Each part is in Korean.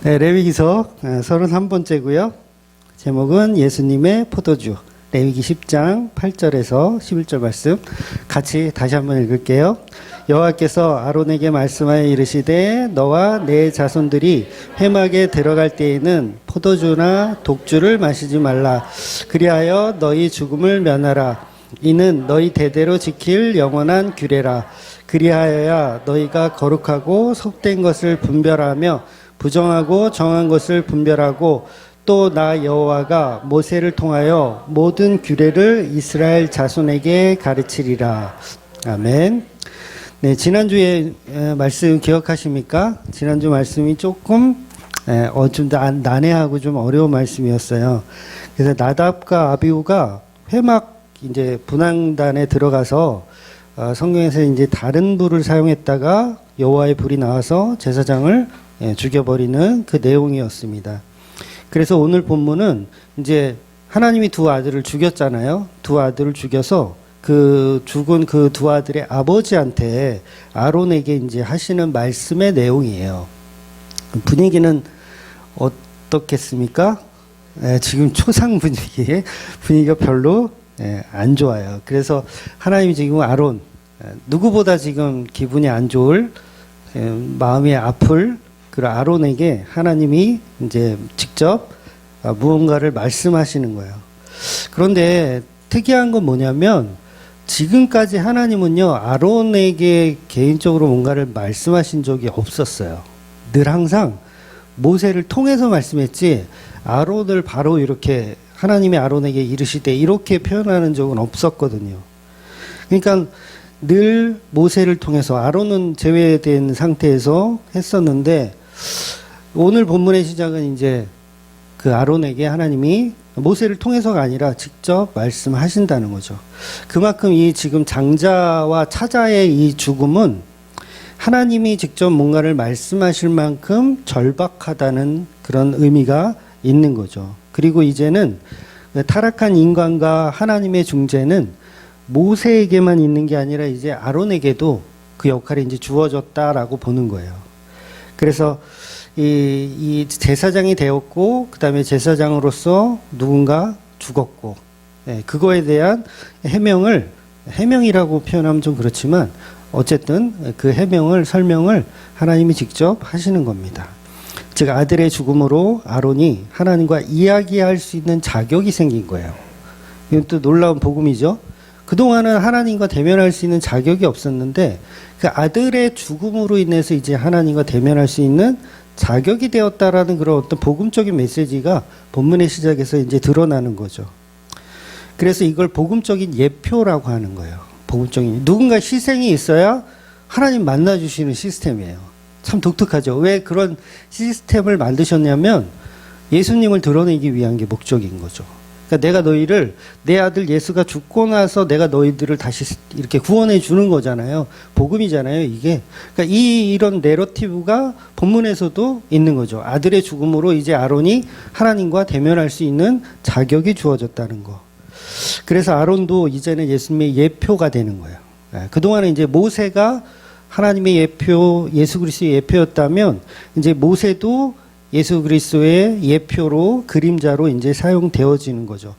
네, 레위기서 33번째고요. 제목은 예수님의 포도주. 레위기 10장 8절에서 11절 말씀 같이 다시 한번 읽을게요. 여호와께서 아론에게 말씀하여 이르시되 너와 내 자손들이 회막에 들어갈 때에는 포도주나 독주를 마시지 말라. 그리하여 너희 죽음을 면하라. 이는 너희 대대로 지킬 영원한 규례라. 그리하여야 너희가 거룩하고 속된 것을 분별하며 부정하고 정한 것을 분별하고 또 나 여호와가 모세를 통하여 모든 규례를 이스라엘 자손에게 가르치리라. 아멘. 네, 지난주에 말씀 기억하십니까? 지난주 말씀이 조금 좀 난해하고 좀 어려운 말씀이었어요. 그래서 나답과 아비후가 회막 이제 분향단에 들어가서 성경에서 이제 다른 불을 사용했다가 여호와의 불이 나와서 제사장을 죽여버리는 그 내용이었습니다. 그래서 오늘 본문은 이제 하나님이 두 아들을 죽였잖아요. 두 아들을 죽여서 그 죽은 그 두 아들의 아버지한테 아론에게 이제 하시는 말씀의 내용이에요. 분위기는 어떻겠습니까? 지금 초상 분위기가 별로 안 좋아요. 그래서 하나님이 지금 아론, 누구보다 지금 기분이 안 좋을, 마음이 아플 그런 아론에게 하나님이 이제 직접 무언가를 말씀하시는 거예요. 그런데 특이한 건 뭐냐면 지금까지 하나님은요, 아론에게 개인적으로 뭔가를 말씀하신 적이 없었어요. 늘 항상 모세를 통해서 말씀했지 아론을 바로 이렇게 하나님이 아론에게 이르시되 이렇게 표현하는 적은 없었거든요. 그러니까 늘 모세를 통해서, 아론은 제외된 상태에서 했었는데 오늘 본문의 시작은 이제 그 아론에게 하나님이 모세를 통해서가 아니라 직접 말씀하신다는 거죠. 그만큼 이 지금 장자와 차자의 이 죽음은 하나님이 직접 뭔가를 말씀하실 만큼 절박하다는 그런 의미가 있는 거죠. 그리고 이제는 타락한 인간과 하나님의 중재는 모세에게만 있는 게 아니라 이제 아론에게도 그 역할이 이제 주어졌다라고 보는 거예요. 그래서 이 제사장이 되었고, 그 다음에 제사장으로서 누군가 죽었고, 그거에 대한 해명이라고 표현하면 좀 그렇지만, 어쨌든 그 설명을 하나님이 직접 하시는 겁니다. 즉, 아들의 죽음으로 아론이 하나님과 이야기할 수 있는 자격이 생긴 거예요. 이건 또 놀라운 복음이죠. 그동안은 하나님과 대면할 수 있는 자격이 없었는데 그 아들의 죽음으로 인해서 이제 하나님과 대면할 수 있는 자격이 되었다라는 그런 어떤 복음적인 메시지가 본문의 시작에서 이제 드러나는 거죠. 그래서 이걸 복음적인 예표라고 하는 거예요. 복음적인, 누군가 희생이 있어야 하나님 만나주시는 시스템이에요. 참 독특하죠. 왜 그런 시스템을 만드셨냐면 예수님을 드러내기 위한 게 목적인 거죠. 그러니까 내가 너희를, 내 아들 예수가 죽고 나서 내가 너희들을 다시 이렇게 구원해 주는 거잖아요. 복음이잖아요, 이게. 그러니까 이런 내러티브가 본문에서도 있는 거죠. 아들의 죽음으로 이제 아론이 하나님과 대면할 수 있는 자격이 주어졌다는 거. 그래서 아론도 이제는 예수님의 예표가 되는 거예요. 그동안은 이제 모세가 하나님의 예표, 예수 그리스도의 예표였다면 이제 모세도 예수 그리스도의 예표로, 그림자로 이제 사용되어지는 거죠.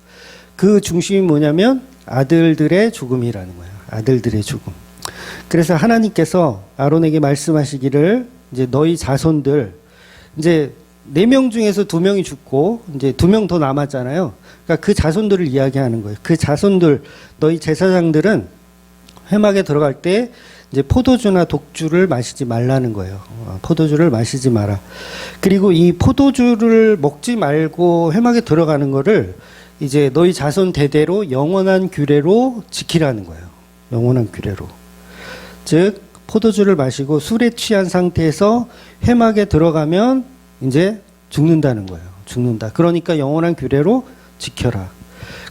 그 중심이 뭐냐면 아들들의 죽음이라는 거예요. 아들들의 죽음. 그래서 하나님께서 아론에게 말씀하시기를 이제 너희 자손들, 이제 4명 중에서 2명이 죽고 이제 2명 더 남았잖아요. 그러니까 그 자손들을 이야기하는 거예요. 그 자손들, 너희 제사장들은 회막에 들어갈 때 이제 포도주나 독주를 마시지 말라는 거예요. 포도주를 마시지 마라. 그리고 이 포도주를 먹지 말고 회막에 들어가는 거를 이제 너희 자손 대대로 영원한 규례로 지키라는 거예요. 영원한 규례로. 즉, 포도주를 마시고 술에 취한 상태에서 회막에 들어가면 이제 죽는다는 거예요. 죽는다. 그러니까 영원한 규례로 지켜라.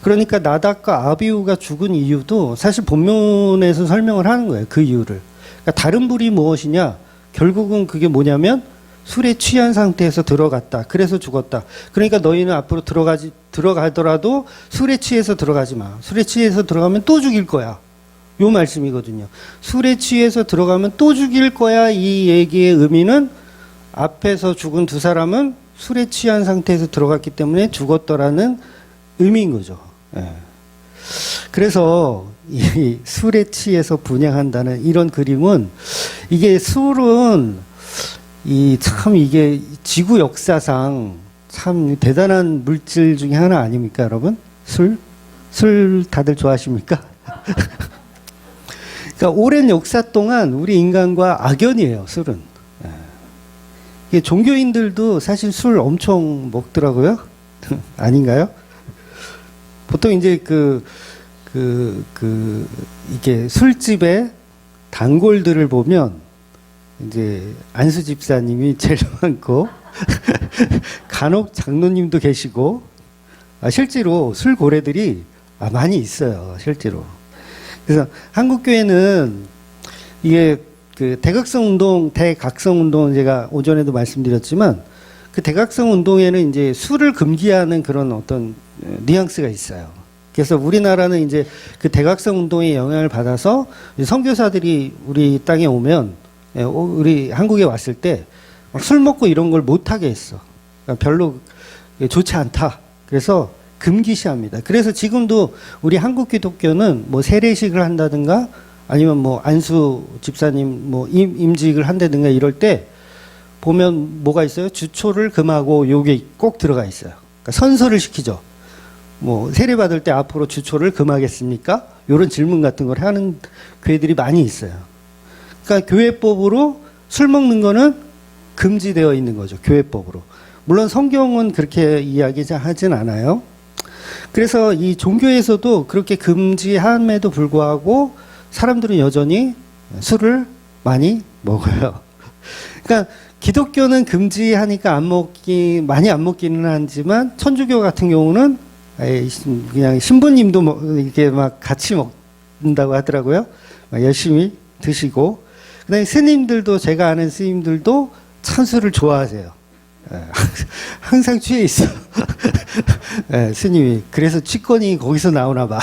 그러니까 나답과 아비후가 죽은 이유도 사실 본문에서 설명을 하는 거예요. 그 이유를. 그러니까 다른 불이 무엇이냐? 결국은 그게 뭐냐면 술에 취한 상태에서 들어갔다. 그래서 죽었다. 그러니까 너희는 앞으로 들어가더라도 술에 취해서 들어가지 마. 술에 취해서 들어가면 또 죽일 거야. 요 말씀이거든요. 술에 취해서 들어가면 또 죽일 거야. 이 얘기의 의미는 앞에서 죽은 두 사람은 술에 취한 상태에서 들어갔기 때문에 죽었더라는 의미인 거죠. 예. 그래서 이 술에 취해서 분양한다는 이런 그림은, 이게 술은 참 이게 지구 역사상 참 대단한 물질 중에 하나 아닙니까, 여러분? 술 다들 좋아하십니까? 그러니까 오랜 역사 동안 우리 인간과 악연이에요, 술은. 예. 이게 종교인들도 사실 술 엄청 먹더라고요. 아닌가요? 보통 이제 이게 술집에 단골들을 보면 이제 안수 집사님이 제일 많고 간혹 장로님도 계시고, 실제로 술 고래들이 많이 있어요, 실제로. 그래서 한국교회는 이게 대각성 운동은 제가 오전에도 말씀드렸지만, 그 대각성 운동에는 이제 술을 금기하는 그런 어떤 뉘앙스가 있어요. 그래서 우리나라는 이제 그 대각성 운동의 영향을 받아서 선교사들이 우리 땅에 오면, 우리 한국에 왔을 때 술 먹고 이런 걸 못하게 했어. 그러니까 별로 좋지 않다. 그래서 금기시합니다. 그래서 지금도 우리 한국 기독교는 뭐 세례식을 한다든가 아니면 뭐 안수 집사님 뭐 임직을 한다든가 이럴 때 보면 뭐가 있어요? 주초를 금하고 요게 꼭 들어가 있어요. 그러니까 선서를 시키죠. 뭐 세례 받을 때 앞으로 주초를 금하겠습니까? 이런 질문 같은 걸 하는 교회들이 많이 있어요. 그러니까 교회법으로 술 먹는 거는 금지되어 있는 거죠. 교회법으로. 물론 성경은 그렇게 이야기하진 않아요. 그래서 이 종교에서도 그렇게 금지함에도 불구하고 사람들은 여전히 술을 많이 먹어요. 그러니까 기독교는 금지하니까 많이 안 먹기는 하지만 천주교 같은 경우는 그냥 신부님도 이렇게 막 같이 먹는다고 하더라고요. 열심히 드시고, 그다음에 스님들도, 제가 아는 스님들도 찬술을 좋아하세요. 항상 취해 있어. 스님이. 그래서 취권이 거기서 나오나 봐.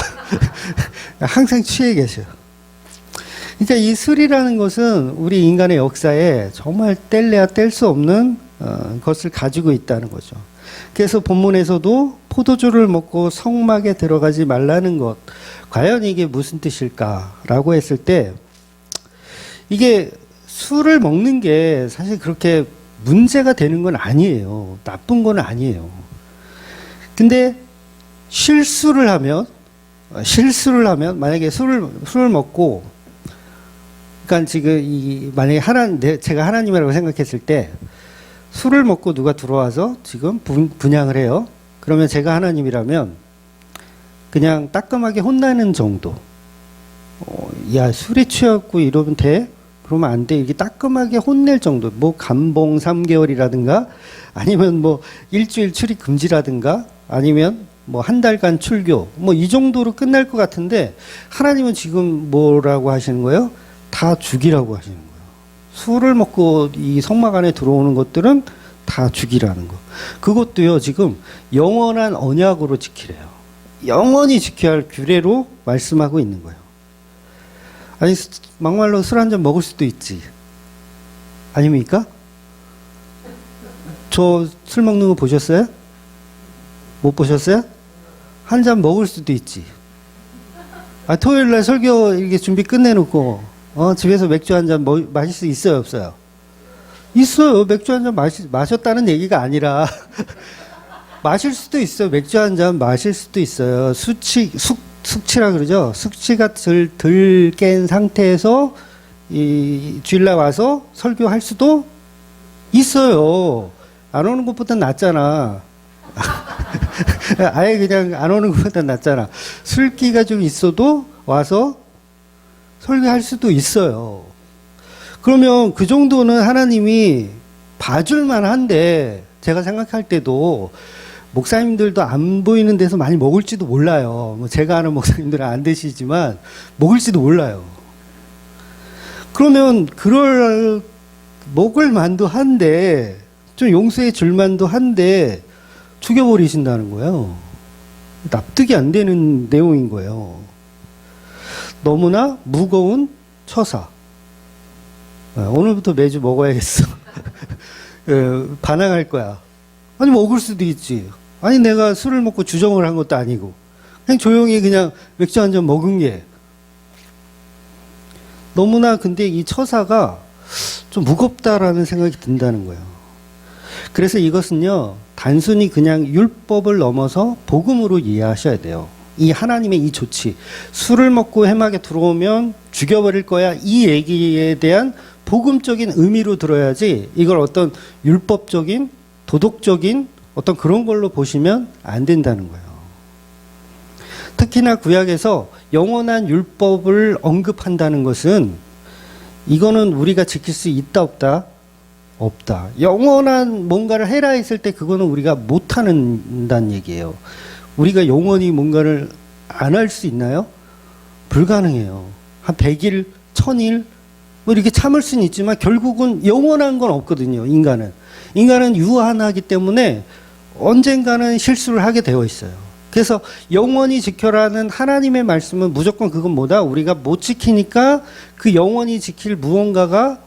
항상 취해 계셔요. 그러니까 이 술이라는 것은 우리 인간의 역사에 정말 뗄래야 뗄 수 없는 것을 가지고 있다는 거죠. 그래서 본문에서도 포도주를 먹고 성막에 들어가지 말라는 것, 과연 이게 무슨 뜻일까라고 했을 때, 이게 술을 먹는 게 사실 그렇게 문제가 되는 건 아니에요. 나쁜 건 아니에요. 근데 실수를 하면 만약에 술을 먹고, 그러니까 지금 만약에 제가 하나님이라고 생각했을 때 술을 먹고 누가 들어와서 지금 분향을 해요. 그러면 제가 하나님이라면 그냥 따끔하게 혼나는 정도. 야, 술에 취하고 이러면 돼? 그러면 안 돼. 이렇게 따끔하게 혼낼 정도. 뭐 감봉 3개월이라든가 아니면 뭐 일주일 출입 금지라든가 아니면 뭐 한 달간 출교 뭐 이 정도로 끝날 것 같은데, 하나님은 지금 뭐라고 하시는 거예요? 다 죽이라고 하시는 거예요. 술을 먹고 이 성막 안에 들어오는 것들은 다 죽이라는 거. 그것도요, 지금 영원한 언약으로 지키래요. 영원히 지켜야 할 규례로 말씀하고 있는 거예요. 아니, 막말로 술 한 잔 먹을 수도 있지. 아닙니까? 저 술 먹는 거 보셨어요? 못 보셨어요? 한 잔 먹을 수도 있지. 토요일 날 설교 이렇게 준비 끝내놓고, 집에서 맥주 한 잔 마실 수 있어요, 없어요? 있어요. 맥주 한 잔 마셨다는 얘기가 아니라, 마실 수도 있어요. 맥주 한 잔 마실 수도 있어요. 숙취라 그러죠. 숙취가 덜 깬 상태에서 주일날 와서 설교할 수도 있어요. 안 오는 것보다 낫잖아. 아예 그냥 안 오는 것보다 낫잖아. 술기가 좀 있어도 와서 설교할 수도 있어요. 그러면 그 정도는 하나님이 봐줄만 한데, 제가 생각할 때도 목사님들도 안 보이는 데서 많이 먹을지도 몰라요. 뭐 제가 아는 목사님들은 안 드시지만 먹을지도 몰라요. 그러면 먹을 만도 한데, 좀 용서해 줄 만도 한데 죽여버리신다는 거예요. 납득이 안 되는 내용인 거예요. 너무나 무거운 처사. 오늘부터 매주 먹어야겠어. 반항할 거야. 아니, 먹을 수도 있지. 아니, 내가 술을 먹고 주정을 한 것도 아니고. 그냥 조용히 그냥 맥주 한 잔 먹은 게. 너무나 근데 이 처사가 좀 무겁다라는 생각이 든다는 거예요. 그래서 이것은요, 단순히 그냥 율법을 넘어서 복음으로 이해하셔야 돼요. 이 하나님의 이 조치, 술을 먹고 회막에 들어오면 죽여버릴 거야, 이 얘기에 대한 복음적인 의미로 들어야지 이걸 어떤 율법적인 도덕적인 어떤 그런 걸로 보시면 안 된다는 거예요. 특히나 구약에서 영원한 율법을 언급한다는 것은 이거는 우리가 지킬 수 있다 없다? 없다. 영원한 뭔가를 해라 했을 때 그거는 우리가 못한다는 얘기예요. 우리가 영원히 뭔가를 안 할 수 있나요? 불가능해요. 한 100일, 1000일 뭐 이렇게 참을 수는 있지만 결국은 영원한 건 없거든요. 인간은 유한하기 때문에 언젠가는 실수를 하게 되어 있어요. 그래서 영원히 지켜라는 하나님의 말씀은 무조건 그건 뭐다? 우리가 못 지키니까 그 영원히 지킬 무언가가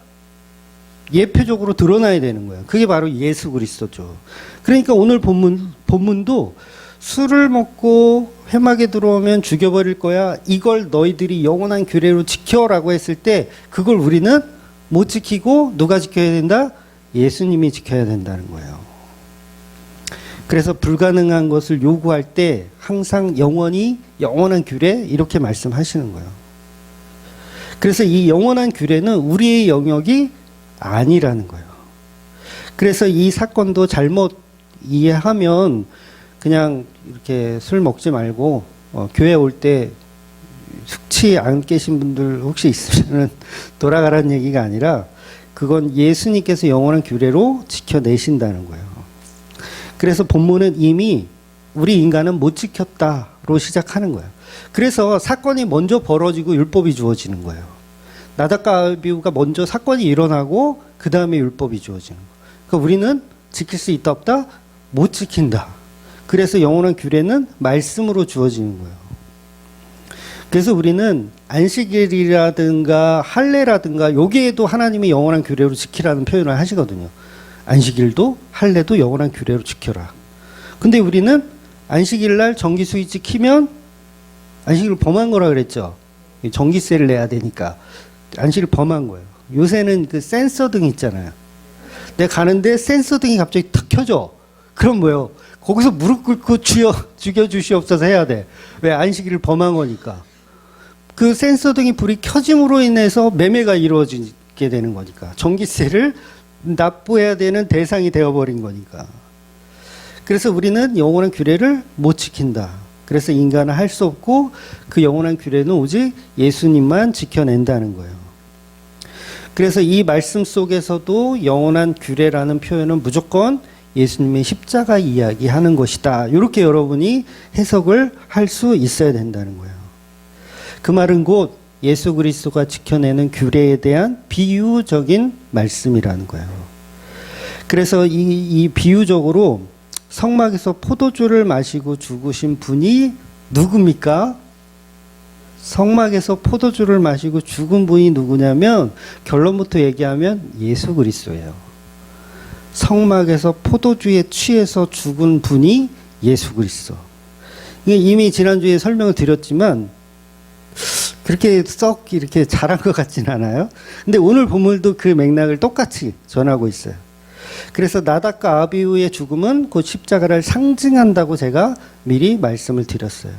예표적으로 드러나야 되는 거예요. 그게 바로 예수 그리스도죠. 그러니까 오늘 본문도 술을 먹고 회막에 들어오면 죽여버릴 거야. 이걸 너희들이 영원한 규례로 지켜라고 했을 때 그걸 우리는 못 지키고 누가 지켜야 된다? 예수님이 지켜야 된다는 거예요. 그래서 불가능한 것을 요구할 때 항상 영원한 규례 이렇게 말씀하시는 거예요. 그래서 이 영원한 규례는 우리의 영역이 아니라는 거예요. 그래서 이 사건도 잘못 이해하면 그냥 이렇게 술 먹지 말고 교회 올 때 숙취 안 깨신 분들 혹시 있으면 돌아가라는 얘기가 아니라 그건 예수님께서 영원한 규례로 지켜내신다는 거예요. 그래서 본문은 이미 우리 인간은 못 지켰다로 시작하는 거예요. 그래서 사건이 먼저 벌어지고 율법이 주어지는 거예요. 나답과 아비후가 먼저 사건이 일어나고 그 다음에 율법이 주어지는 거예요. 그러니까 우리는 지킬 수 있다 없다? 못 지킨다. 그래서 영원한 규례는 말씀으로 주어지는 거예요. 그래서 우리는 안식일이라든가 할례라든가 여기에도 하나님이 영원한 규례로 지키라는 표현을 하시거든요. 안식일도 할례도 영원한 규례로 지켜라. 근데 우리는 안식일날 전기스위치 키면 안식일을 범한 거라 그랬죠. 전기세를 내야 되니까 안식일을 범한 거예요. 요새는 그 센서 등 있잖아요. 내가 가는데 센서 등이 갑자기 탁 켜져. 그럼 뭐예요? 거기서 무릎 꿇고 죽여주시옵소서 해야 돼. 왜? 안식일을 범한 거니까. 그 센서 등이 불이 켜짐으로 인해서 매매가 이루어지게 되는 거니까. 전기세를 납부해야 되는 대상이 되어버린 거니까. 그래서 우리는 영원한 규례를 못 지킨다. 그래서 인간은 할 수 없고 그 영원한 규례는 오직 예수님만 지켜낸다는 거예요. 그래서 이 말씀 속에서도 영원한 규례라는 표현은 무조건 예수님의 십자가 이야기하는 것이다. 이렇게 여러분이 해석을 할 수 있어야 된다는 거예요. 그 말은 곧 예수 그리스도가 지켜내는 규례에 대한 비유적인 말씀이라는 거예요. 그래서 이 비유적으로 성막에서 포도주를 마시고 죽으신 분이 누굽니까? 성막에서 포도주를 마시고 죽은 분이 누구냐면 결론부터 얘기하면 예수 그리스도예요. 성막에서 포도주에 취해서 죽은 분이 예수 그리스도. 이미 지난주에 설명을 드렸지만 그렇게 썩 이렇게 잘한 것 같진 않아요. 근데 오늘 본문도 그 맥락을 똑같이 전하고 있어요. 그래서 나답과 아비후의 죽음은 곧 십자가를 상징한다고 제가 미리 말씀을 드렸어요.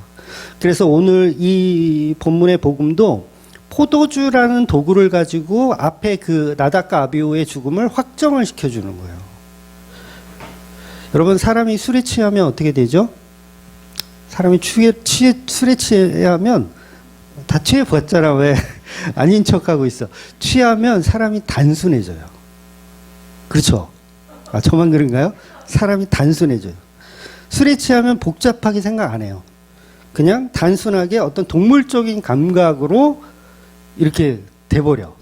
그래서 오늘 이 본문의 복음도 포도주라는 도구를 가지고 앞에 그 나답과 아비후의 죽음을 확정을 시켜주는 거예요. 여러분, 사람이 술에 취하면 어떻게 되죠? 사람이 술에 취하면 다 취해봤잖아. 왜? 아닌 척하고 있어. 취하면 사람이 단순해져요. 그렇죠? 아, 저만 그런가요? 사람이 단순해져요. 술에 취하면 복잡하게 생각 안 해요. 그냥 단순하게 어떤 동물적인 감각으로 이렇게 돼버려.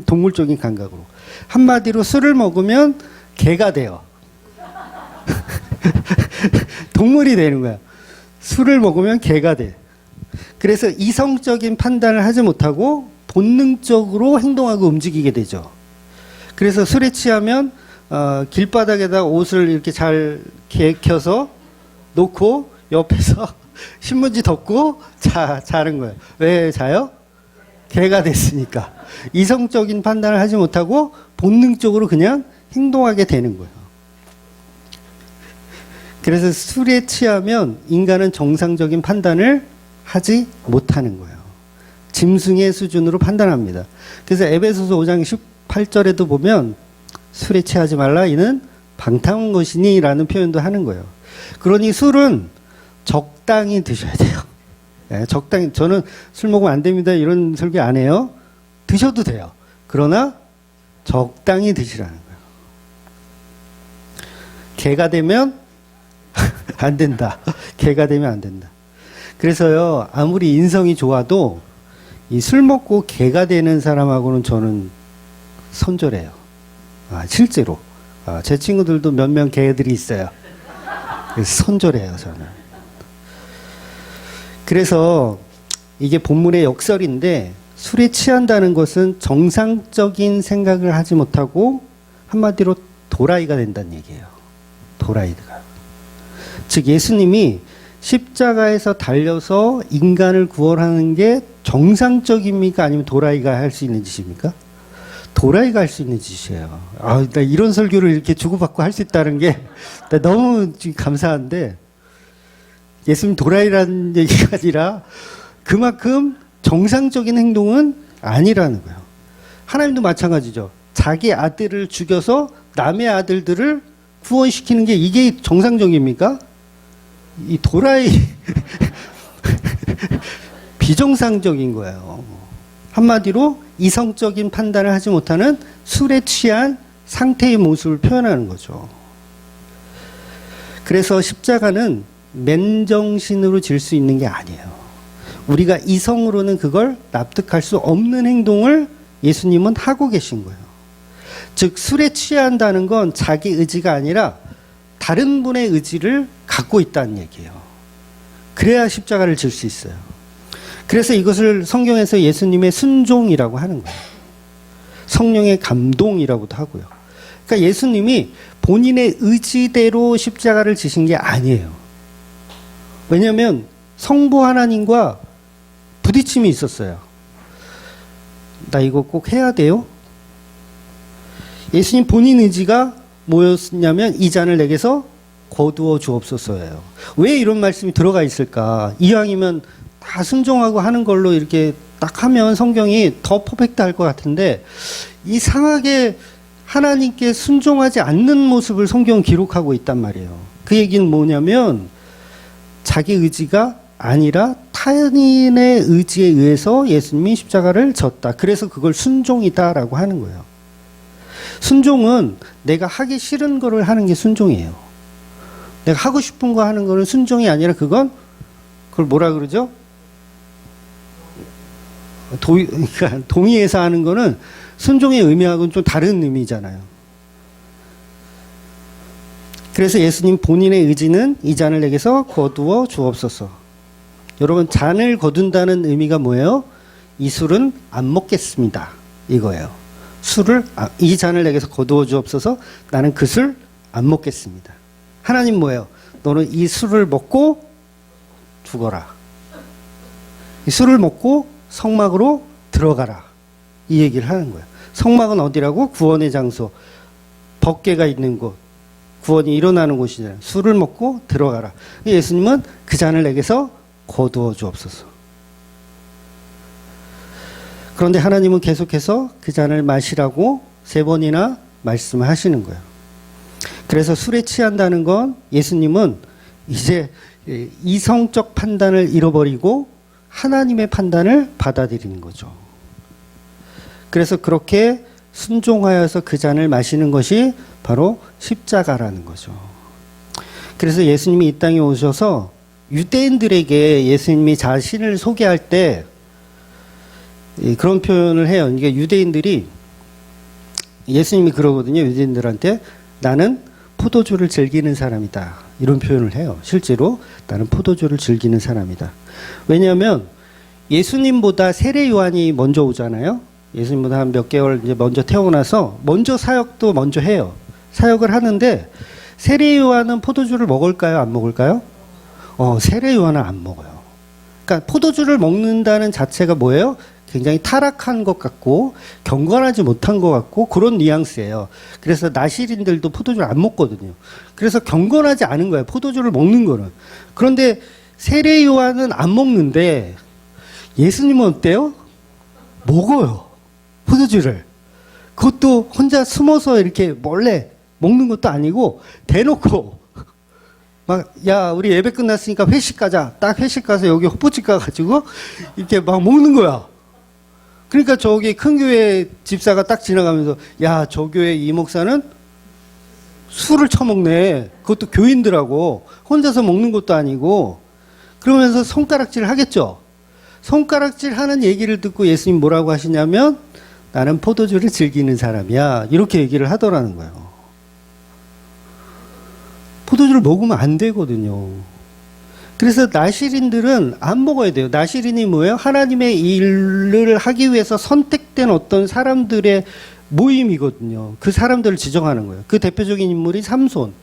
동물적인 감각으로. 한마디로 술을 먹으면 개가 돼요. 동물이 되는 거야. 술을 먹으면 개가 돼. 그래서 이성적인 판단을 하지 못하고 본능적으로 행동하고 움직이게 되죠. 그래서 술에 취하면 길바닥에다 옷을 이렇게 잘 개켜서 놓고 옆에서 신문지 덮고 자는 거예요. 왜 자요? 개가 됐으니까. 이성적인 판단을 하지 못하고 본능적으로 그냥 행동하게 되는 거예요. 그래서 술에 취하면 인간은 정상적인 판단을 하지 못하는 거예요. 짐승의 수준으로 판단합니다. 그래서 에베소서 5장 18절에도 보면 술에 취하지 말라 이는 방탕한 것이니 라는 표현도 하는 거예요. 그러니 술은 적당히 드셔야 돼요. 네, 적당히. 저는 술 먹으면 안 됩니다 이런 설교 안 해요. 드셔도 돼요. 그러나 적당히 드시라는 거예요. 개가 되면 안 된다. 개가 되면 안 된다. 그래서요, 아무리 인성이 좋아도 이 술 먹고 개가 되는 사람하고는 저는 손절해요. 실제로. 제 친구들도 몇 명 개들이 있어요. 그래서 손절해요, 저는. 그래서 이게 본문의 역설인데, 술에 취한다는 것은 정상적인 생각을 하지 못하고 한마디로 도라이가 된다는 얘기예요. 도라이가. 즉 예수님이 십자가에서 달려서 인간을 구원하는 게 정상적입니까? 아니면 도라이가 할 수 있는 짓입니까? 도라이가 할 수 있는 짓이에요. 나 이런 설교를 이렇게 주고받고 할 수 있다는 게 너무 감사한데, 예수님 도라이라는 얘기가 아니라 그만큼 정상적인 행동은 아니라는 거예요. 하나님도 마찬가지죠. 자기 아들을 죽여서 남의 아들들을 구원시키는 게 이게 정상적입니까? 이 도라이 비정상적인 거예요. 한마디로 이성적인 판단을 하지 못하는 술에 취한 상태의 모습을 표현하는 거죠. 그래서 십자가는 맨정신으로 질 수 있는 게 아니에요. 우리가 이성으로는 그걸 납득할 수 없는 행동을 예수님은 하고 계신 거예요. 즉 술에 취한다는 건 자기 의지가 아니라 다른 분의 의지를 갖고 있다는 얘기예요. 그래야 십자가를 질 수 있어요. 그래서 이것을 성경에서 예수님의 순종이라고 하는 거예요. 성령의 감동이라고도 하고요. 그러니까 예수님이 본인의 의지대로 십자가를 지신 게 아니에요. 왜냐하면 성부 하나님과 부딪힘이 있었어요. 나 이거 꼭 해야 돼요? 예수님 본인 의지가 뭐였냐면 이 잔을 내게서 거두어 주옵소서예요. 왜 이런 말씀이 들어가 있을까? 이왕이면 다 순종하고 하는 걸로 이렇게 딱 하면 성경이 더 퍼펙트할 것 같은데 이상하게 하나님께 순종하지 않는 모습을 성경은 기록하고 있단 말이에요. 그 얘기는 뭐냐면 자기 의지가 아니라 타인의 의지에 의해서 예수님이 십자가를 졌다. 그래서 그걸 순종이다라고 하는 거예요. 순종은 내가 하기 싫은 거를 하는 게 순종이에요. 내가 하고 싶은 거 하는 거는 순종이 아니라 그걸 뭐라 그러죠? 그러니까 동의해서 하는 거는 순종의 의미하고는 좀 다른 의미잖아요. 그래서 예수님 본인의 의지는 이 잔을 내게서 거두어 주옵소서. 여러분 잔을 거둔다는 의미가 뭐예요? 이 술은 안 먹겠습니다. 이거예요. 이 잔을 내게서 거두어 주옵소서. 나는 그 술 안 먹겠습니다. 하나님 뭐예요? 너는 이 술을 먹고 죽어라. 이 술을 먹고 성막으로 들어가라. 이 얘기를 하는 거예요. 성막은 어디라고? 구원의 장소. 법궤가 있는 곳. 구원이 일어나는 곳이잖아요. 술을 먹고 들어가라. 예수님은 그 잔을 내게서 거두어 주옵소서. 그런데 하나님은 계속해서 그 잔을 마시라고 3번이나 말씀을 하시는 거예요. 그래서 술에 취한다는 건 예수님은 이제 이성적 판단을 잃어버리고 하나님의 판단을 받아들이는 거죠. 그래서 그렇게 순종하여서 그 잔을 마시는 것이 바로 십자가라는 거죠. 그래서 예수님이 이 땅에 오셔서 유대인들에게 예수님이 자신을 소개할 때 그런 표현을 해요. 이게 유대인들이 예수님이 그러거든요. 유대인들한테 나는 포도주를 즐기는 사람이다. 이런 표현을 해요. 실제로 나는 포도주를 즐기는 사람이다. 왜냐하면 예수님보다 세례 요한이 먼저 오잖아요. 예수님보다 한 몇 개월 이제 먼저 태어나서 먼저 사역도 먼저 해요. 사역을 하는데 세례 요한은 포도주를 먹을까요? 안 먹을까요? 세례 요한은 안 먹어요. 그러니까 포도주를 먹는다는 자체가 뭐예요? 굉장히 타락한 것 같고 경건하지 못한 것 같고 그런 뉘앙스예요. 그래서 나시린들도 포도주를 안 먹거든요. 그래서 경건하지 않은 거예요. 포도주를 먹는 거는. 그런데 세례 요한은 안 먹는데 예수님은 어때요? 먹어요. 포도주를. 그것도 혼자 숨어서 이렇게 몰래 먹는 것도 아니고 대놓고 막, 야, 우리 예배 끝났으니까 회식 가자. 딱 회식 가서 여기 호프집 가가지고 이렇게 막 먹는 거야. 그러니까 저기 큰 교회 집사가 딱 지나가면서 야, 저 교회 이 목사는 술을 처먹네. 그것도 교인들하고 혼자서 먹는 것도 아니고 그러면서 손가락질 하겠죠. 손가락질 하는 얘기를 듣고 예수님 뭐라고 하시냐면 나는 포도주를 즐기는 사람이야. 이렇게 얘기를 하더라는 거예요. 포도주를 먹으면 안 되거든요. 그래서 나시린들은 안 먹어야 돼요. 나시린이 뭐예요? 하나님의 일을 하기 위해서 선택된 어떤 사람들의 모임이거든요. 그 사람들을 지정하는 거예요. 그 대표적인 인물이 삼손,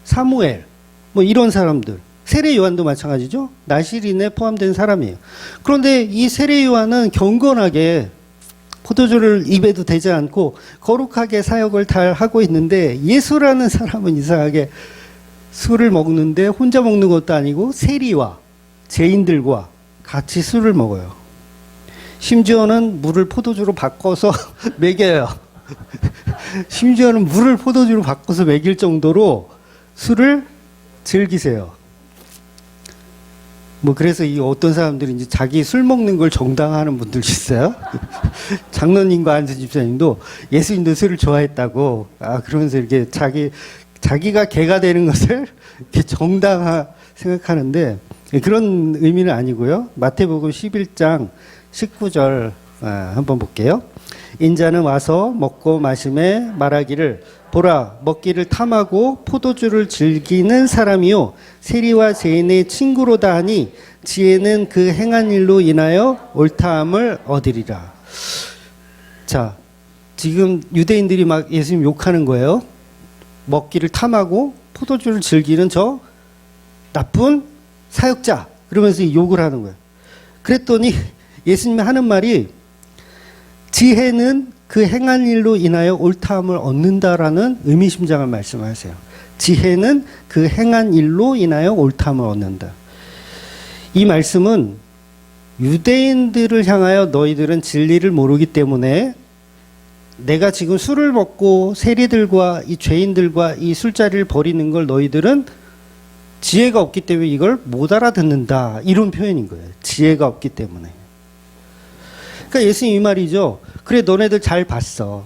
사무엘, 뭐 이런 사람들. 세례 요한도 마찬가지죠. 나시린에 포함된 사람이에요. 그런데 이 세례 요한은 경건하게 포도주를 입에도 대지 않고 거룩하게 사역을 다 하고 있는데 예수라는 사람은 이상하게 술을 먹는데 혼자 먹는 것도 아니고 세리와 죄인들과 같이 술을 먹어요. 심지어는 물을 포도주로 바꿔서 먹여요. 심지어는 물을 포도주로 바꿔서 먹일 정도로 술을 즐기세요. 뭐 그래서 이 어떤 사람들이 이제 자기 술 먹는 걸 정당화하는 분들 있어요. 장로님과 안수 집사님도 예수님도 술을 좋아했다고 그러면서 이렇게 자기가 개가 되는 것을 이렇게 정당화 생각하는데 그런 의미는 아니고요. 마태복음 11장 19절 한번 볼게요. 인자는 와서 먹고 마심에 말하기를 보라 먹기를 탐하고 포도주를 즐기는 사람이요 세리와 죄인의 친구로다 하니 지혜는 그 행한 일로 인하여 옳다함을 얻으리라. 자, 지금 유대인들이 막 예수님 욕하는 거예요. 먹기를 탐하고 포도주를 즐기는 저 나쁜 사역자 그러면서 욕을 하는 거예요. 그랬더니 예수님이 하는 말이 지혜는 그 행한 일로 인하여 옳다함을 얻는다라는 의미심장한 말씀을 하세요. 지혜는 그 행한 일로 인하여 옳다함을 얻는다. 이 말씀은 유대인들을 향하여 너희들은 진리를 모르기 때문에 내가 지금 술을 먹고 세리들과 이 죄인들과 이 술자리를 벌이는 걸 너희들은 지혜가 없기 때문에 이걸 못 알아듣는다. 이런 표현인 거예요. 지혜가 없기 때문에. 그러니까 예수님 이 말이죠. 그래 너네들 잘 봤어.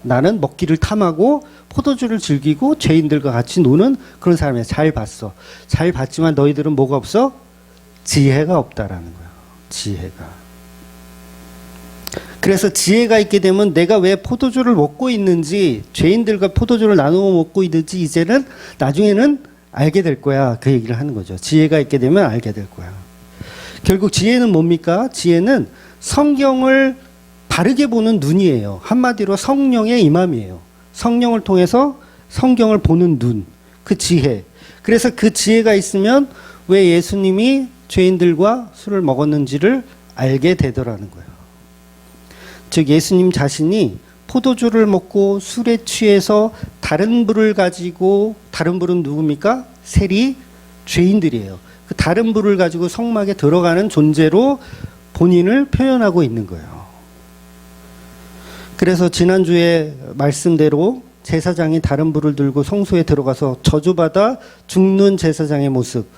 나는 먹기를 탐하고 포도주를 즐기고 죄인들과 같이 노는 그런 사람이야. 잘 봤어. 잘 봤지만 너희들은 뭐가 없어? 지혜가 없다라는 거예요. 지혜가. 그래서 지혜가 있게 되면 내가 왜 포도주를 먹고 있는지 죄인들과 포도주를 나누어 먹고 있는지 이제는 나중에는 알게 될 거야. 그 얘기를 하는 거죠. 지혜가 있게 되면 알게 될 거야. 결국 지혜는 뭡니까? 지혜는 성경을 바르게 보는 눈이에요. 한마디로 성령의 임함이에요. 성령을 통해서 성경을 보는 눈. 그 지혜. 그래서 그 지혜가 있으면 왜 예수님이 죄인들과 술을 먹었는지를 알게 되더라는 거예요. 즉 예수님 자신이 포도주를 먹고 술에 취해서 다른 불을 가지고 다른 불은 누굽니까? 세리 죄인들이에요. 그 다른 불을 가지고 성막에 들어가는 존재로 본인을 표현하고 있는 거예요. 그래서 지난주에 말씀대로 제사장이 다른 불을 들고 성소에 들어가서 저주받아 죽는 제사장의 모습,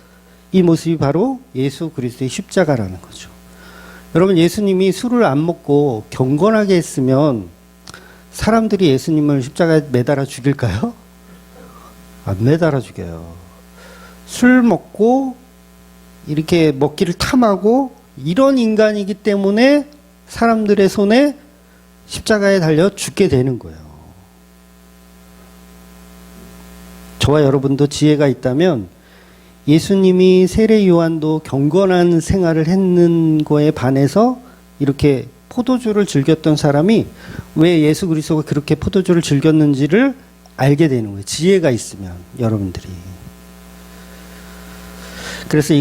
이 모습이 바로 예수 그리스도의 십자가라는 거죠. 여러분 예수님이 술을 안 먹고 경건하게 했으면 사람들이 예수님을 십자가에 매달아 죽일까요? 안 매달아 죽여요. 술 먹고 이렇게 먹기를 탐하고 이런 인간이기 때문에 사람들의 손에 십자가에 달려 죽게 되는 거예요. 저와 여러분도 지혜가 있다면 예수님이 세례 요한도 경건한 생활을 했는 거에 반해서 이렇게 포도주를 즐겼던 사람이 왜 예수 그리스도가 그렇게 포도주를 즐겼는지를 알게 되는 거예요. 지혜가 있으면 여러분들이. 그래서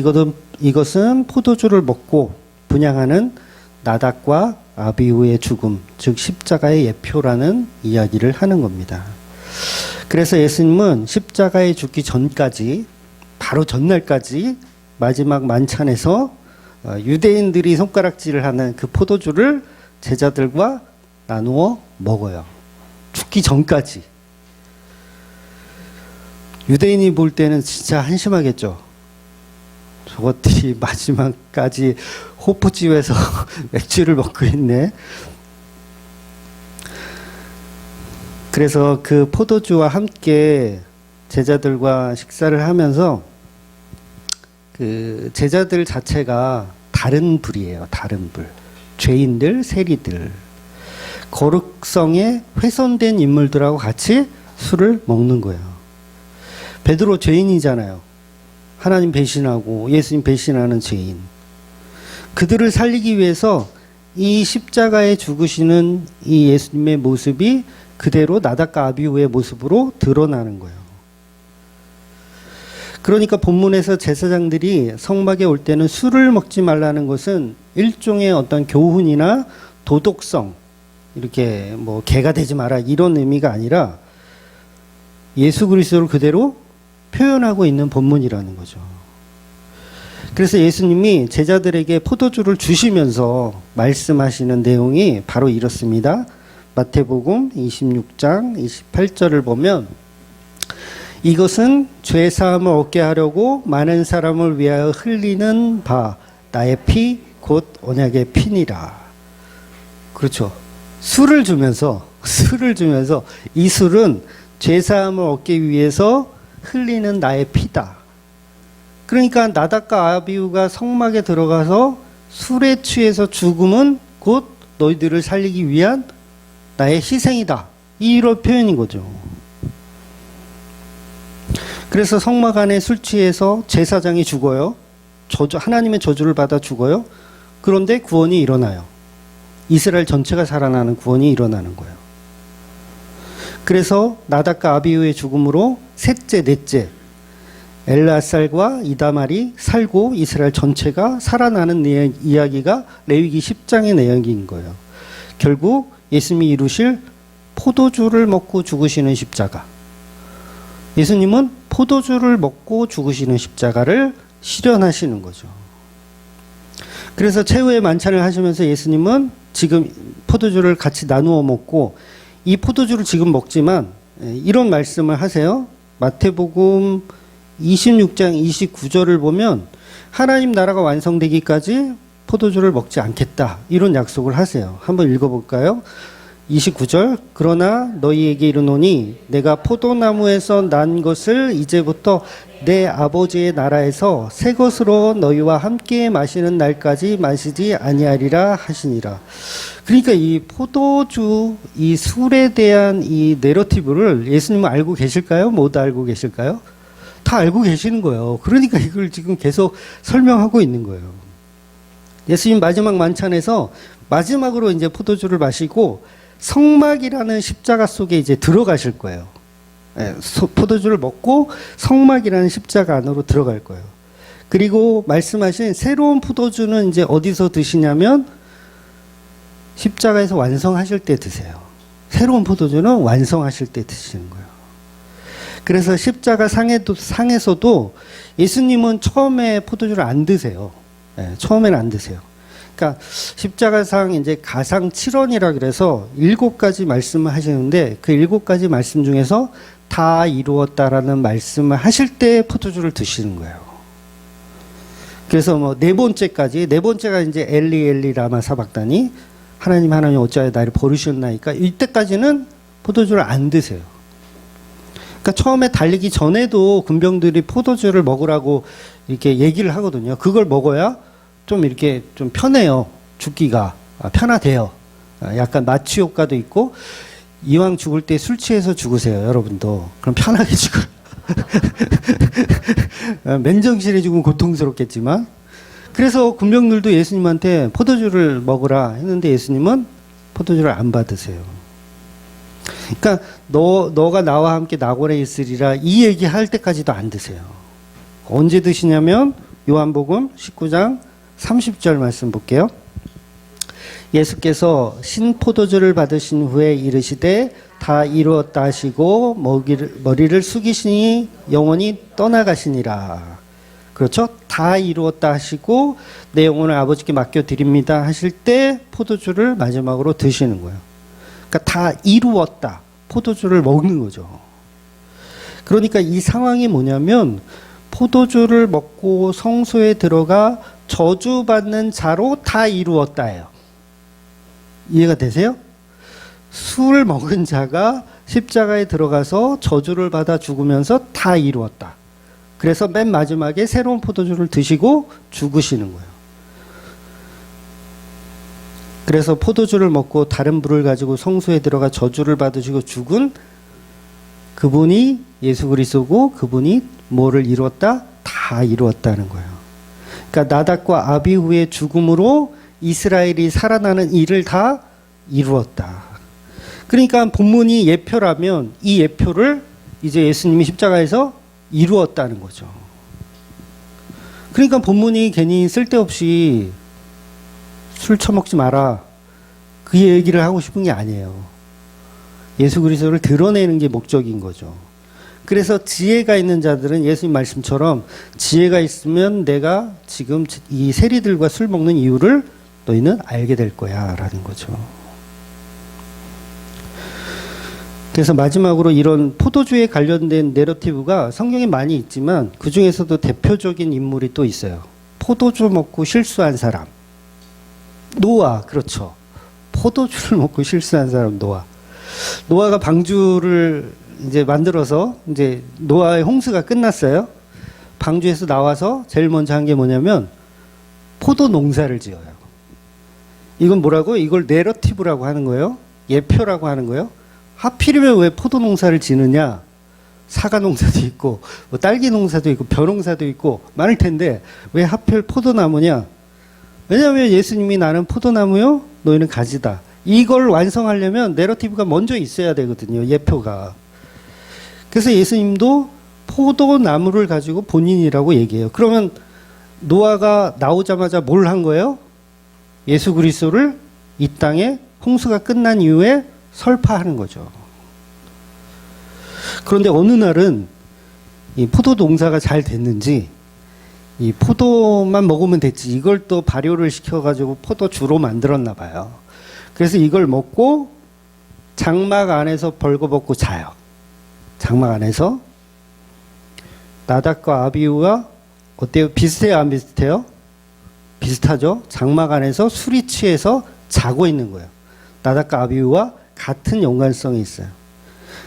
이것은 포도주를 먹고 분향하는 나닥과 아비후의 죽음, 즉 십자가의 예표라는 이야기를 하는 겁니다. 그래서 예수님은 십자가에 죽기 전까지, 바로 전날까지 마지막 만찬에서 유대인들이 손가락질을 하는 그 포도주를 제자들과 나누어 먹어요. 죽기 전까지. 유대인이 볼 때는 진짜 한심하겠죠. 저것들이 마지막까지 호프집에서 맥주를 먹고 있네. 그래서 그 포도주와 함께 제자들과 식사를 하면서 그 제자들 자체가 다른 불이에요. 다른 불. 죄인들, 세리들. 거룩성에 훼손된 인물들하고 같이 술을 먹는 거예요. 베드로 죄인이잖아요. 하나님 배신하고 예수님 배신하는 죄인. 그들을 살리기 위해서 이 십자가에 죽으시는 이 예수님의 모습이 그대로 나닥과 아비후의 모습으로 드러나는 거예요. 그러니까 본문에서 제사장들이 성막에 올 때는 술을 먹지 말라는 것은 일종의 어떤 교훈이나 도덕성, 이렇게 뭐 개가 되지 마라 이런 의미가 아니라 예수 그리스도를 그대로 표현하고 있는 본문이라는 거죠. 그래서 예수님이 제자들에게 포도주를 주시면서 말씀하시는 내용이 바로 이렇습니다. 마태복음 26장 28절을 보면 이것은 죄 사함을 얻게 하려고 많은 사람을 위하여 흘리는 바 나의 피 곧 언약의 피니라. 그렇죠. 술을 주면서 이 술은 죄 사함을 얻기 위해서 흘리는 나의 피다. 그러니까 나닥과 아비후가 성막에 들어가서 술에 취해서 죽음은 곧 너희들을 살리기 위한 나의 희생이다. 이런 표현인 거죠. 그래서 성막 안에 술 취해서 제사장이 죽어요. 하나님의 저주를 받아 죽어요. 그런데 구원이 일어나요. 이스라엘 전체가 살아나는 구원이 일어나는 거예요. 그래서 나닥과 아비후의 죽음으로 셋째, 넷째 엘르앗살과 이다말이 살고 이스라엘 전체가 살아나는 이야기가 레위기 10장의 내용인 거예요. 결국 예수님이 이루실 포도주를 먹고 죽으시는 십자가. 예수님은 포도주를 먹고 죽으시는 십자가를 실현하시는 거죠. 그래서 최후의 만찬을 하시면서 예수님은 지금 포도주를 같이 나누어 먹고 이 포도주를 지금 먹지만 이런 말씀을 하세요. 마태복음 26장 29절을 보면 하나님 나라가 완성되기까지 포도주를 먹지 않겠다. 이런 약속을 하세요. 한번 읽어볼까요? 29절 그러나 너희에게 이르노니 내가 포도나무에서 난 것을 이제부터 내 아버지의 나라에서 새 것으로 너희와 함께 마시는 날까지 마시지 아니하리라 하시니라. 그러니까 이 포도주, 이 술에 대한 이 내러티브를 예수님은 알고 계실까요? 못 알고 계실까요? 다 알고 계시는 거예요. 그러니까 이걸 지금 계속 설명하고 있는 거예요. 예수님 마지막 만찬에서 마지막으로 이제 포도주를 마시고 성막이라는 십자가 속에 이제 들어가실 거예요. 포도주를 먹고 성막이라는 십자가 안으로 들어갈 거예요. 그리고 말씀하신 새로운 포도주는 이제 어디서 드시냐면 십자가에서 완성하실 때 드세요. 새로운 포도주는 완성하실 때 드시는 거예요. 그래서 십자가 상에서도 예수님은 처음에 포도주를 안 드세요. 처음에는 안 드세요. 그러니까 십자가상 이제 가상 7원이라 그래서 7가지 말씀을 하시는데 그 7가지 말씀 중에서 다 이루었다라는 말씀을 하실 때 포도주를 드시는 거예요. 그래서 뭐 네 번째가 이제 엘리 라마 사박다니 하나님 어찌하여 나를 버리셨나이까 이때까지는 포도주를 안 드세요. 그러니까 처음에 달리기 전에도 군병들이 포도주를 먹으라고 이렇게 얘기를 하거든요. 그걸 먹어야 좀 이렇게 좀 편해요. 죽기가 편하대요. 약간 마취 효과도 있고 이왕 죽을 때 술 취해서 죽으세요. 여러분도. 그럼 편하게 죽어요. 맨정신에 죽으면 고통스럽겠지만 그래서 군병들도 예수님한테 포도주를 먹으라 했는데 예수님은 포도주를 안 받으세요. 그러니까 너가 나와 함께 낙원에 있으리라 이 얘기할 때까지도 안 드세요. 언제 드시냐면 요한복음 19장 30절 말씀 볼게요. 예수께서 신포도주를 받으신 후에 이르시되 다 이루었다 하시고 머리를 숙이시니 영혼이 떠나가시니라. 그렇죠? 다 이루었다 하시고 내 영혼을 아버지께 맡겨드립니다 하실 때 포도주를 마지막으로 드시는 거예요. 그러니까 다 이루었다. 포도주를 먹는 거죠. 그러니까 이 상황이 뭐냐면 포도주를 먹고 성소에 들어가 저주받는 자로 다 이루었다예요. 이해가 되세요? 술 먹은 자가 십자가에 들어가서 저주를 받아 죽으면서 다 이루었다. 그래서 맨 마지막에 새로운 포도주를 드시고 죽으시는 거예요. 그래서 포도주를 먹고 다른 불을 가지고 성소에 들어가 저주를 받으시고 죽은 그분이 예수 그리스도고 그분이 뭐를 이루었다? 다 이루었다는 거예요. 그러니까 나답과 아비후의 죽음으로 이스라엘이 살아나는 일을 다 이루었다. 그러니까 본문이 예표라면 이 예표를 이제 예수님이 십자가에서 이루었다는 거죠. 그러니까 본문이 괜히 쓸데없이 술 처먹지 마라 그 얘기를 하고 싶은 게 아니에요. 예수 그리스도를 드러내는 게 목적인 거죠. 그래서 지혜가 있는 자들은 예수님 말씀처럼 지혜가 있으면 내가 지금 이 세리들과 술 먹는 이유를 너희는 알게 될 거야 라는 거죠. 그래서 마지막으로 이런 포도주에 관련된 내러티브가 성경에 많이 있지만 그 중에서도 대표적인 인물이 또 있어요. 포도주 먹고 실수한 사람. 노아, 그렇죠. 포도주를 먹고 실수한 사람 노아. 노아가 방주를 이제 만들어서 이제 노아의 홍수가 끝났어요. 방주에서 나와서 제일 먼저 한 게 뭐냐면 포도 농사를 지어요. 이건 뭐라고? 이걸 내러티브라고 하는 거예요. 예표라고 하는 거예요. 하필이면 왜 포도 농사를 지느냐? 사과 농사도 있고 뭐 딸기 농사도 있고 벼 농사도 있고 많을 텐데 왜 하필 포도나무냐? 왜냐하면 예수님이 나는 포도나무요, 너희는 가지다. 이걸 완성하려면 내러티브가 먼저 있어야 되거든요. 예표가. 그래서 예수님도 포도나무를 가지고 본인이라고 얘기해요. 그러면 노아가 나오자마자 뭘 한 거예요? 예수 그리스도를 이 땅에 홍수가 끝난 이후에 설파하는 거죠. 그런데 어느 날은 이 포도 농사가 잘 됐는지 이 포도만 먹으면 됐지 이걸 또 발효를 시켜가지고 포도주로 만들었나 봐요. 그래서 이걸 먹고 장막 안에서 벌거벗고 자요. 장막 안에서. 나답과 아비후가 어때요? 비슷해요? 안 비슷해요? 비슷하죠? 장막 안에서 술이 취해서 자고 있는 거예요. 나답과 아비후와 같은 연관성이 있어요.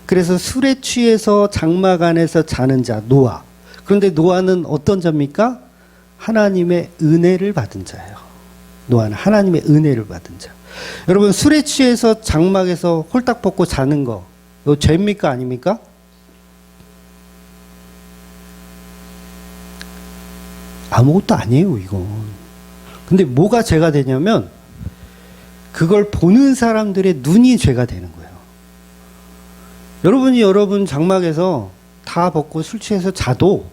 그래서 술에 취해서 장막 안에서 자는 자 노아. 그런데 노아는 어떤 자입니까? 하나님의 은혜를 받은 자예요. 노아는 하나님의 은혜를 받은 자. 여러분 술에 취해서 장막에서 홀딱 벗고 자는 거 이거 죄입니까? 아닙니까? 아무것도 아니에요 이건. 근데 뭐가 죄가 되냐면 그걸 보는 사람들의 눈이 죄가 되는 거예요. 여러분이 여러분 장막에서 다 벗고 술 취해서 자도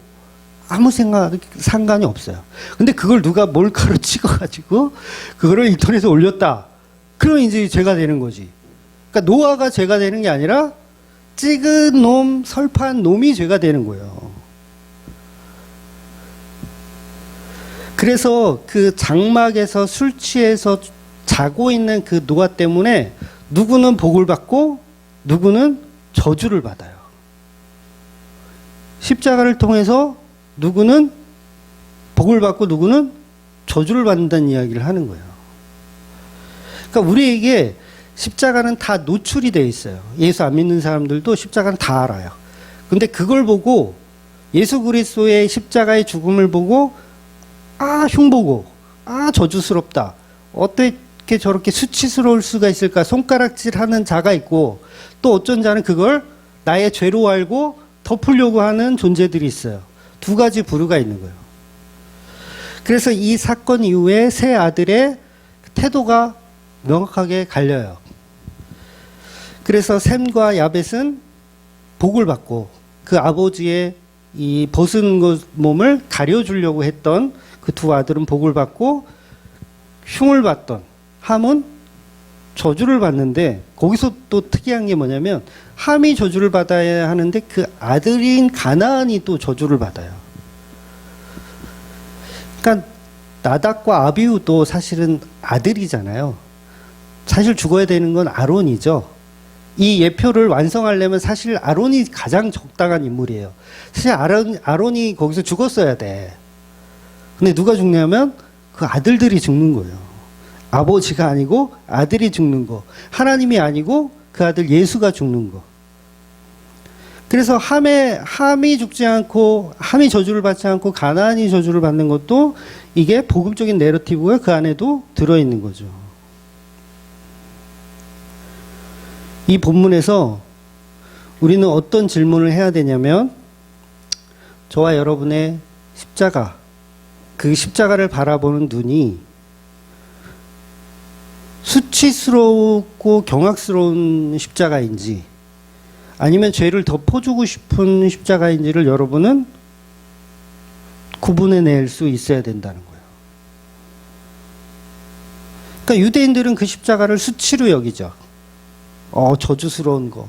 아무 상관이 없어요. 근데 그걸 누가 몰카로 찍어가지고 그거를 인터넷에 올렸다. 그러면 이제 죄가 되는 거지. 그러니까 노아가 죄가 되는 게 아니라 찍은 놈, 설파한 놈이 죄가 되는 거예요. 그래서 그 장막에서 술 취해서 자고 있는 그 노아 때문에 누구는 복을 받고 누구는 저주를 받아요. 십자가를 통해서 누구는 복을 받고 누구는 저주를 받는다는 이야기를 하는 거예요. 그러니까 우리에게 십자가는 다 노출이 되어 있어요. 예수 안 믿는 사람들도 십자가는 다 알아요. 근데 그걸 보고 예수 그리스도의 십자가의 죽음을 보고 흉보고 저주스럽다. 어떻게 저렇게 수치스러울 수가 있을까? 손가락질하는 자가 있고 또 어쩐 자는 그걸 나의 죄로 알고 덮으려고 하는 존재들이 있어요. 두 가지 부류가 있는 거예요. 그래서 이 사건 이후에 세 아들의 태도가 명확하게 갈려요. 그래서 셈과 야벳은 복을 받고 그 아버지의 이 벗은 몸을 가려주려고 했던 그 두 아들은 복을 받고 흉을 받던 함은 저주를 받는데, 거기서 또 특이한 게 뭐냐면 함이 저주를 받아야 하는데 그 아들인 가나안이 또 저주를 받아요. 그러니까 나답과 아비후도 사실은 아들이잖아요. 사실 죽어야 되는 건 아론이죠. 이 예표를 완성하려면 사실 아론이 가장 적당한 인물이에요. 사실 아론이 거기서 죽었어야 돼. 근데 누가 죽냐면 그 아들들이 죽는 거예요. 아버지가 아니고 아들이 죽는 거. 하나님이 아니고 그 아들 예수가 죽는 거. 그래서 함이 죽지 않고, 함이 저주를 받지 않고 가나안이 저주를 받는 것도 이게 복음적인 내러티브가 그 안에도 들어있는 거죠. 이 본문에서 우리는 어떤 질문을 해야 되냐면, 저와 여러분의 십자가, 그 십자가를 바라보는 눈이 수치스럽고 경악스러운 십자가인지 아니면 죄를 덮어주고 싶은 십자가인지를 여러분은 구분해낼 수 있어야 된다는 거예요. 그러니까 유대인들은 그 십자가를 수치로 여기죠. 저주스러운 거,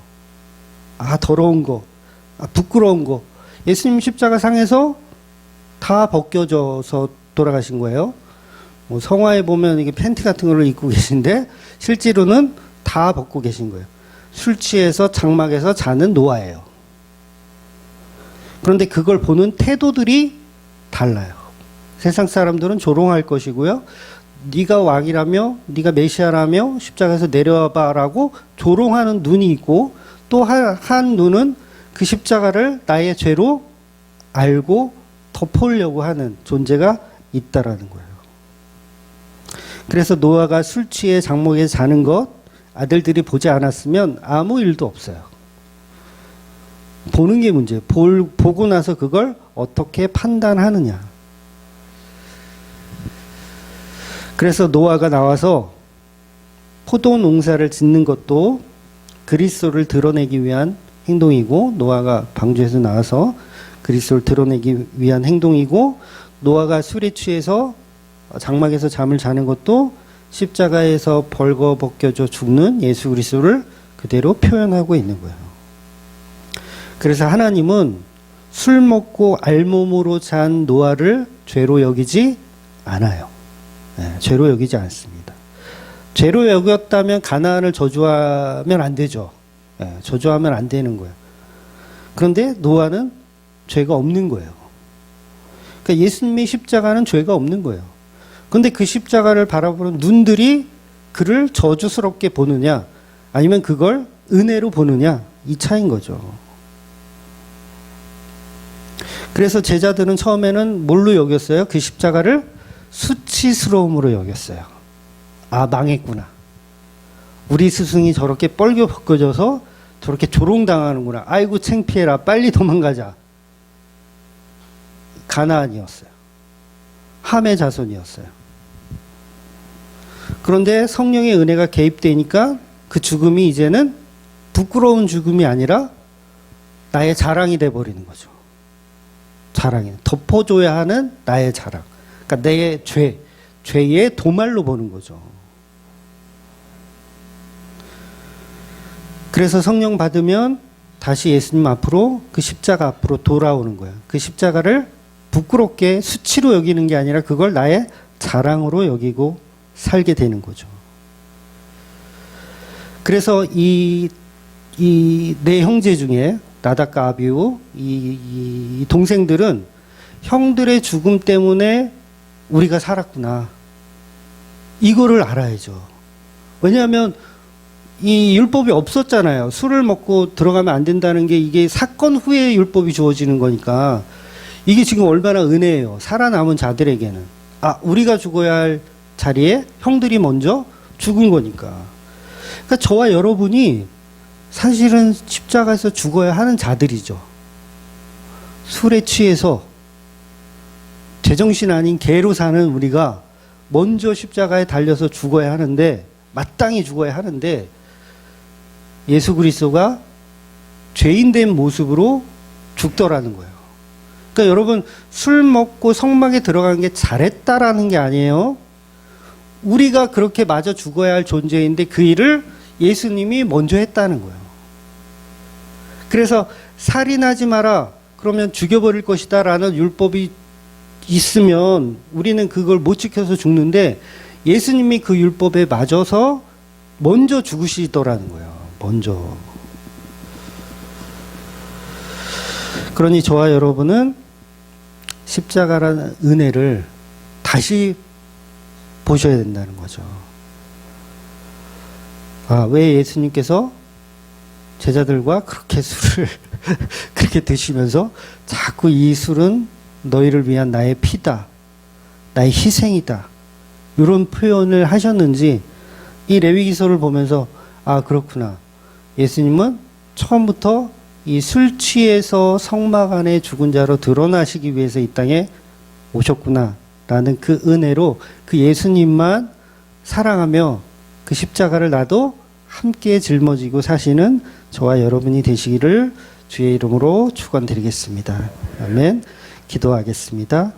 더러운 거, 부끄러운 거. 예수님 십자가 상에서 다 벗겨져서 돌아가신 거예요. 뭐 성화에 보면 이게 팬티 같은 걸 입고 계신데 실제로는 다 벗고 계신 거예요. 술 취해서 장막에서 자는 노아예요. 그런데 그걸 보는 태도들이 달라요. 세상 사람들은 조롱할 것이고요. 네가 왕이라며, 네가 메시아라며 십자가에서 내려와봐라고 조롱하는 눈이 있고, 또 한 눈은 그 십자가를 나의 죄로 알고 덮으려고 하는 존재가 있다라는 거예요. 그래서 노아가 술 취해 장막에 자는 것 아들들이 보지 않았으면 아무 일도 없어요. 보는 게 문제예요. 보고 나서 그걸 어떻게 판단하느냐. 그래서 노아가 나와서 포도 농사를 짓는 것도 그리스도를 드러내기 위한 행동이고, 노아가 방주에서 나와서 그리스도를 드러내기 위한 행동이고, 노아가 술에 취해서 장막에서 잠을 자는 것도 십자가에서 벌거벗겨져 죽는 예수 그리스도를 그대로 표현하고 있는 거예요. 그래서 하나님은 술 먹고 알몸으로 잔 노아를 죄로 여기지 않아요. 죄로 여기지 않습니다. 죄로 여겼다면 가나안을 저주하면 안 되죠. 저주하면 안 되는 거예요. 그런데 노아는 죄가 없는 거예요. 그러니까 예수님의 십자가는 죄가 없는 거예요. 그런데 그 십자가를 바라보는 눈들이 그를 저주스럽게 보느냐, 아니면 그걸 은혜로 보느냐, 이 차이인 거죠. 그래서 제자들은 처음에는 뭘로 여겼어요? 그 십자가를 수치스러움으로 여겼어요. 망했구나. 우리 스승이 저렇게 뻘겨 벗겨져서 저렇게 조롱당하는구나. 아이고 창피해라. 빨리 도망가자. 가나안이었어요. 함의 자손이었어요. 그런데 성령의 은혜가 개입되니까 그 죽음이 이제는 부끄러운 죽음이 아니라 나의 자랑이 돼버리는 거죠. 자랑이. 덮어줘야 하는 나의 자랑. 그러니까 내 죄의 도말로 보는 거죠. 그래서 성령 받으면 다시 예수님 앞으로, 그 십자가 앞으로 돌아오는 거예요. 그 십자가를 부끄럽게 수치로 여기는 게 아니라 그걸 나의 자랑으로 여기고 살게 되는 거죠. 그래서 이 내 형제 중에 나답과 아비후 이 동생들은 형들의 죽음 때문에 우리가 살았구나, 이거를 알아야죠. 왜냐하면 이 율법이 없었잖아요. 술을 먹고 들어가면 안 된다는 게 이게 사건 후에 율법이 주어지는 거니까 이게 지금 얼마나 은혜예요. 살아남은 자들에게는. 우리가 죽어야 할 자리에 형들이 먼저 죽은 거니까. 그러니까 저와 여러분이 사실은 십자가에서 죽어야 하는 자들이죠. 술에 취해서 제정신 아닌 개로 사는 우리가 먼저 십자가에 달려서 죽어야 하는데, 마땅히 죽어야 하는데, 예수 그리스도가 죄인된 모습으로 죽더라는 거예요. 그러니까 여러분, 술 먹고 성막에 들어가는 게 잘했다라는 게 아니에요. 우리가 그렇게 마저 죽어야 할 존재인데 그 일을 예수님이 먼저 했다는 거예요. 그래서 살인하지 마라, 그러면 죽여버릴 것이다 라는 율법이 있으면 우리는 그걸 못 지켜서 죽는데, 예수님이 그 율법에 맞아서 먼저 죽으시더라는 거예요. 먼저. 그러니 저와 여러분은 십자가라는 은혜를 다시 보셔야 된다는 거죠. 왜 예수님께서 제자들과 그렇게 술을 그렇게 드시면서 자꾸 이 술은 너희를 위한 나의 피다, 나의 희생이다, 이런 표현을 하셨는지, 이 레위기서를 보면서 그렇구나, 예수님은 처음부터 이 술 취해서 성막 안에 죽은 자로 드러나시기 위해서 이 땅에 오셨구나 라는 그 은혜로 그 예수님만 사랑하며 그 십자가를 나도 함께 짊어지고 사시는 저와 여러분이 되시기를 주의 이름으로 축원드리겠습니다. 아멘. 기도하겠습니다.